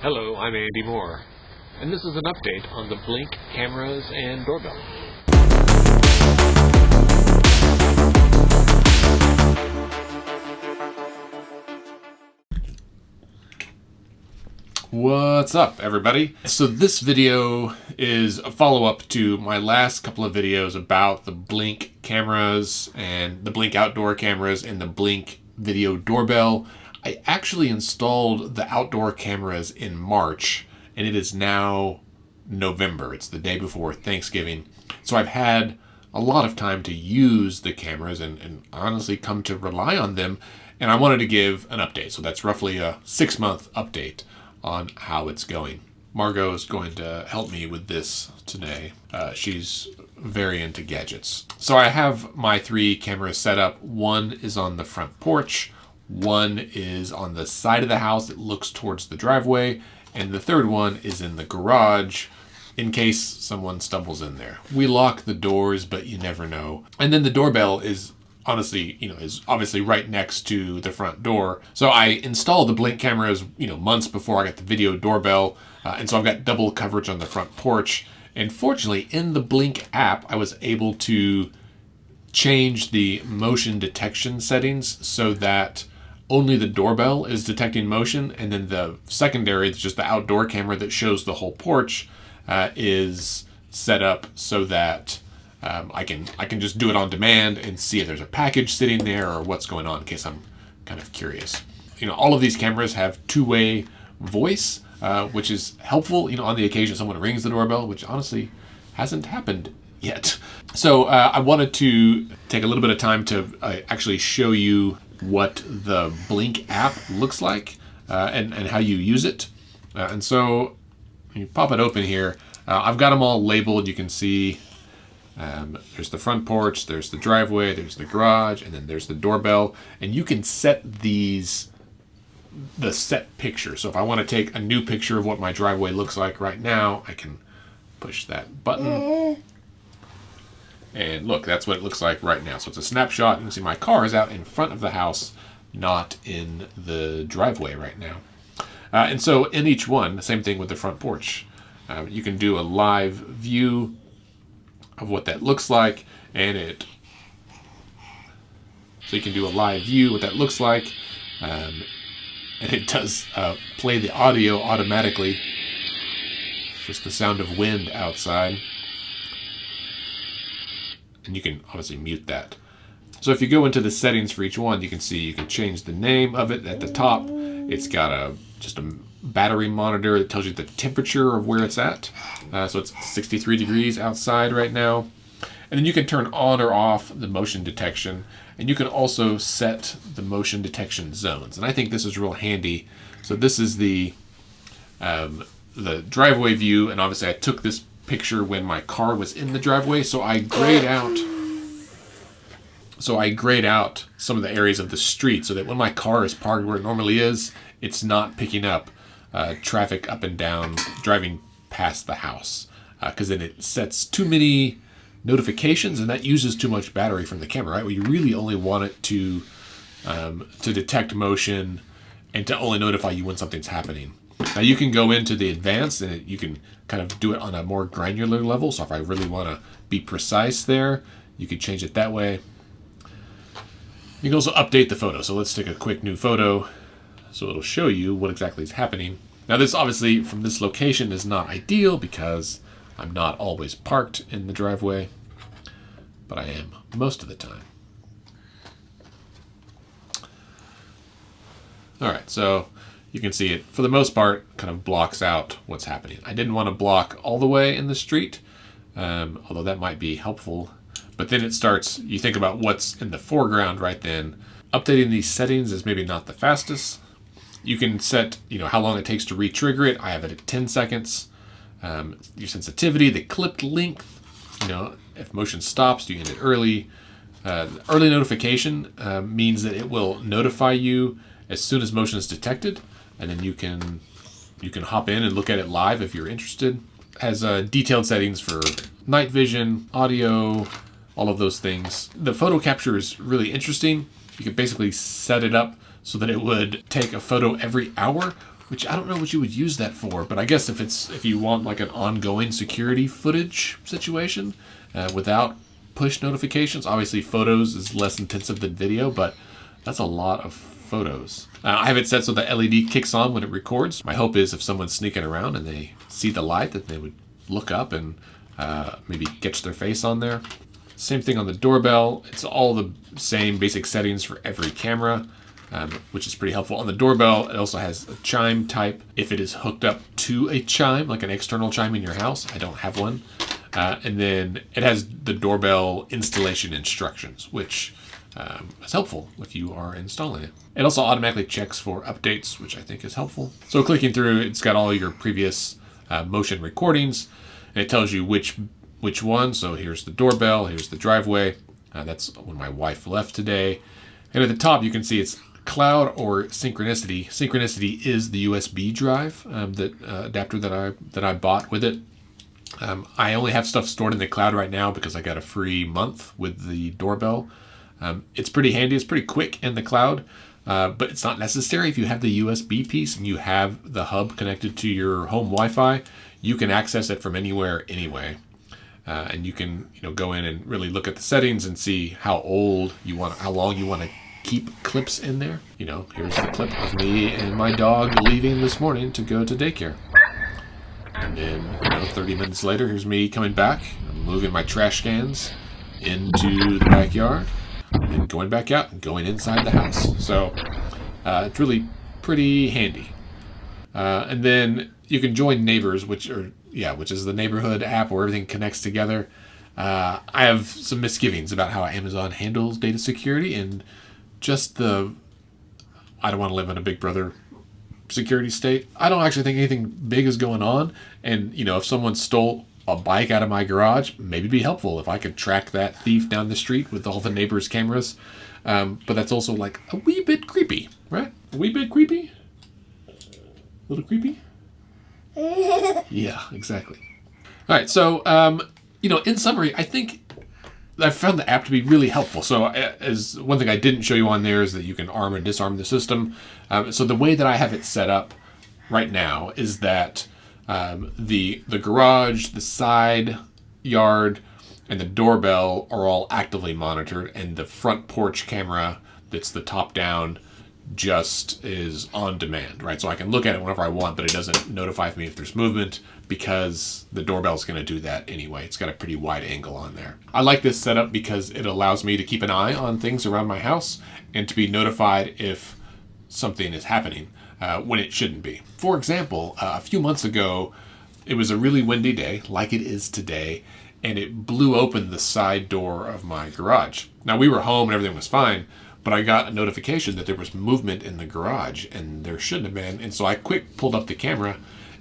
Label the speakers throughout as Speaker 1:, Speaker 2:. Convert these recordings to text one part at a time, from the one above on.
Speaker 1: Hello, I'm Andy Moore, and this is an update on the Blink cameras and doorbell.
Speaker 2: What's up, everybody? So this video is a follow-up to my last couple of videos about the Blink cameras and the Blink outdoor cameras and the Blink video doorbell. I actually installed the outdoor cameras in March, and it is now November. It's the day before Thanksgiving. So I've had a lot of time to use the cameras and honestly come to rely on them, and I wanted to give an update. So that's roughly a 6-month update on how it's going. Margot is going to help me with this today. She's very into gadgets. So I have my 3 cameras set up. One is on the front porch, one is on the side of the house that looks towards the driveway, and the third one is in the garage in case someone stumbles in there. We lock the doors, but you never know. And then the doorbell is honestly, is obviously right next to the front door. So I installed the Blink cameras, months before I got the video doorbell. And so I've got double coverage on the front porch. And fortunately, in the Blink app, I was able to change the motion detection settings so that only the doorbell is detecting motion. And then the secondary, it's just the outdoor camera that shows the whole porch, is set up so that I can just do it on demand and see if there's a package sitting there or what's going on in case I'm kind of curious. All of these cameras have two-way voice, which is helpful, on the occasion someone rings the doorbell, which honestly hasn't happened yet. So I wanted to take a little bit of time to actually show you what the Blink app looks like and how you use it. And so when you pop it open here, I've got them all labeled. You can see there's the front porch, there's the driveway, there's the garage, and then there's the doorbell. And you can set the set picture. So if I want to take a new picture of what my driveway looks like right now, I can push that button. And look, that's what it looks like right now. So it's a snapshot. You can see my car is out in front of the house, not in the driveway right now. And so in each one, the same thing with the front porch. You can do a live view of what that looks like, so you can do a live view what that looks like, and it does play the audio automatically, just the sound of wind outside, and you can obviously mute that. So if you go into the settings for each one, you can see you can change the name of it at the top. It's got just a battery monitor that tells you the temperature of where it's at. So it's 63 degrees outside right now. And then you can turn on or off the motion detection. And you can also set the motion detection zones. And I think this is real handy. So this is the driveway view. And obviously I took this picture when my car was in the driveway. So I grayed out some of the areas of the street so that when my car is parked where it normally is, it's not picking up traffic up and down driving past the house, because then it sets too many notifications and that uses too much battery from the camera, right? Well, you really only want it to detect motion and to only notify you when something's happening. Now you can go into the advanced and you can kind of do it on a more granular level. So if I really want to be precise there, you can change it that way. You can also update the photo. So let's take a quick new photo. So it'll show you what exactly is happening. Now this obviously from this location is not ideal because I'm not always parked in the driveway, but I am most of the time. All right, so you can see it for the most part kind of blocks out what's happening. I didn't want to block all the way in the street, although that might be helpful. But then it starts, you think about what's in the foreground right then. Updating these settings is maybe not the fastest. You can set, how long it takes to re-trigger it. I have it at 10 seconds. Your sensitivity, the clipped length, if motion stops, you end it early. Early notification means that it will notify you as soon as motion is detected, and then you can hop in and look at it live if you're interested. It has detailed settings for night vision, audio, all of those things. The photo capture is really interesting. You can basically set it up so that it would take a photo every hour which I don't know what you would use that for, but I guess if you want like an ongoing security footage situation without push notifications. Obviously, photos is less intensive than video, but that's a lot of photos. I have it set so the LED kicks on when it records. My hope is if someone's sneaking around and they see the light, that they would look up and maybe catch their face on there. Same thing on the doorbell. It's all the same basic settings for every camera, which is pretty helpful. On the doorbell, it also has a chime type if it is hooked up to a chime, like an external chime in your house. I don't have one. And then it has the doorbell installation instructions, which is helpful if you are installing it. It also automatically checks for updates, which I think is helpful. So clicking through, it's got all your previous motion recordings, and it tells you which one. So here's the doorbell, here's the driveway. That's when my wife left today. And at the top, you can see it's cloud or synchronicity. Synchronicity is the USB drive adapter that I bought with it. I only have stuff stored in the cloud right now because I got a free month with the doorbell. It's pretty handy. It's pretty quick in the cloud, but it's not necessary. If you have the USB piece and you have the hub connected to your home Wi-Fi, you can access it from anywhere anyway. And you can go in and really look at the settings and see how long you want to keep clips in there. Here's the clip of me and my dog leaving this morning to go to daycare. And then, 30 minutes later, here's me coming back. I'm moving my trash cans into the backyard and going back out and going inside the house. So it's really pretty handy. And then you can join neighbors, which is the neighborhood app where everything connects together. I have some misgivings about how Amazon handles data security and just I don't want to live in a Big Brother security state. I don't actually think anything big is going on. And, if someone stole a bike out of my garage, maybe it'd be helpful if I could track that thief down the street with all the neighbors' cameras. But that's also like a wee bit creepy, right? A wee bit creepy? A little creepy? Yeah, exactly. All right, so, in summary, I think I found the app to be really helpful. So as one thing I didn't show you on there is that you can arm and disarm the system. So the way that I have it set up right now is that the garage, the side yard, and the doorbell are all actively monitored, and the front porch camera that's the top down just is on demand, right? So I can look at it whenever I want, but it doesn't notify me if there's movement because the doorbell's going to do that anyway. It's got a pretty wide angle on there. I like this setup because it allows me to keep an eye on things around my house and to be notified if something is happening when it shouldn't be. For example, a few months ago, it was a really windy day, like it is today, and it blew open the side door of my garage. Now, we were home and everything was fine, but I got a notification that there was movement in the garage, and there shouldn't have been. And so I pulled up the camera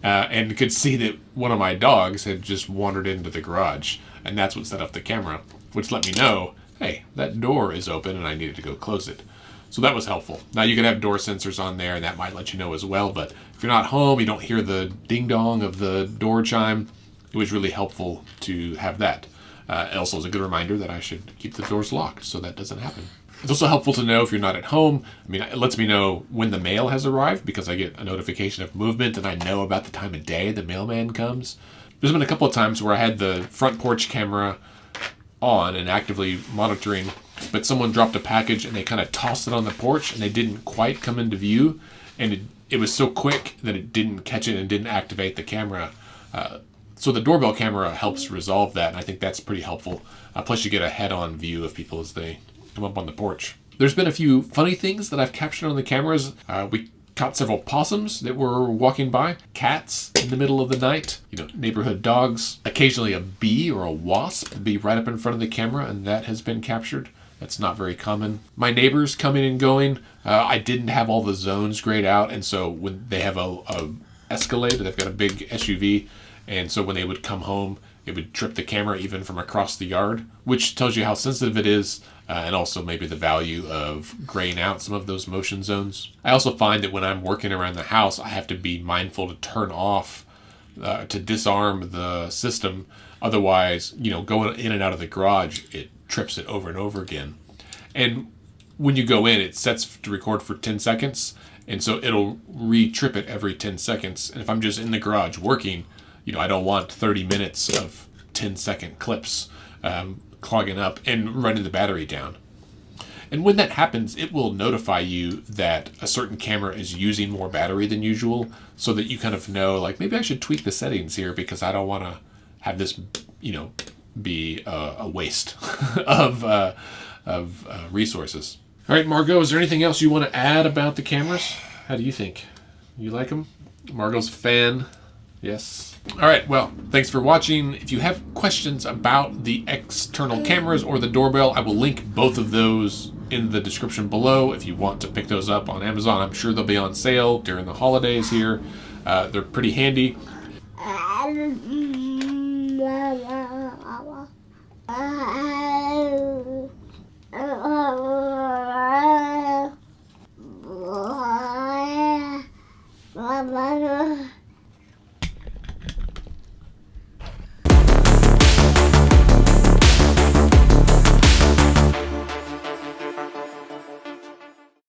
Speaker 2: and could see that one of my dogs had just wandered into the garage. And that's what set off the camera, which let me know, hey, that door is open and I needed to go close it. So that was helpful. Now you can have door sensors on there and that might let you know as well. But if you're not home, you don't hear the ding dong of the door chime, it was really helpful to have that. It also is a good reminder that I should keep the doors locked so that doesn't happen. It's also helpful to know if you're not at home. I mean, it lets me know when the mail has arrived because I get a notification of movement and I know about the time of day the mailman comes. There's been a couple of times where I had the front porch camera on and actively monitoring, but someone dropped a package and they kind of tossed it on the porch and they didn't quite come into view. And it was so quick that it didn't catch it and didn't activate the camera. So the doorbell camera helps resolve that, and I think that's pretty helpful. Plus you get a head-on view of people as they come up on the porch. There's been a few funny things that I've captured on the cameras. We caught several possums that were walking by, cats in the middle of the night, neighborhood dogs, occasionally a bee or a wasp would be right up in front of the camera, and that has been captured. That's not very common. My neighbors coming and going. I didn't have all the zones grayed out, and so when they have a Escalade, they've got a big SUV, and so when they would come home, it would trip the camera even from across the yard, which tells you how sensitive it is, and also maybe the value of graying out some of those motion zones. I also find that when I'm working around the house, I have to be mindful to turn off, to disarm the system. Otherwise, going in and out of the garage, it trips it over and over again. And when you go in, it sets to record for 10 seconds. And so it'll re-trip it every 10 seconds. And if I'm just in the garage working, I don't want 30 minutes of 10-second clips clogging up and running the battery down. And when that happens, it will notify you that a certain camera is using more battery than usual, so that you kind of know, like, maybe I should tweak the settings here because I don't want to have this, be a waste of resources. All right, Margot, is there anything else you want to add about the cameras? How do you think? You like them? Margot's a fan. Yes. All right, well, thanks for watching. If you have questions about the external cameras or the doorbell, I will link both of those in the description below if you want to pick those up on Amazon. I'm sure they'll be on sale during the holidays here. They're pretty handy.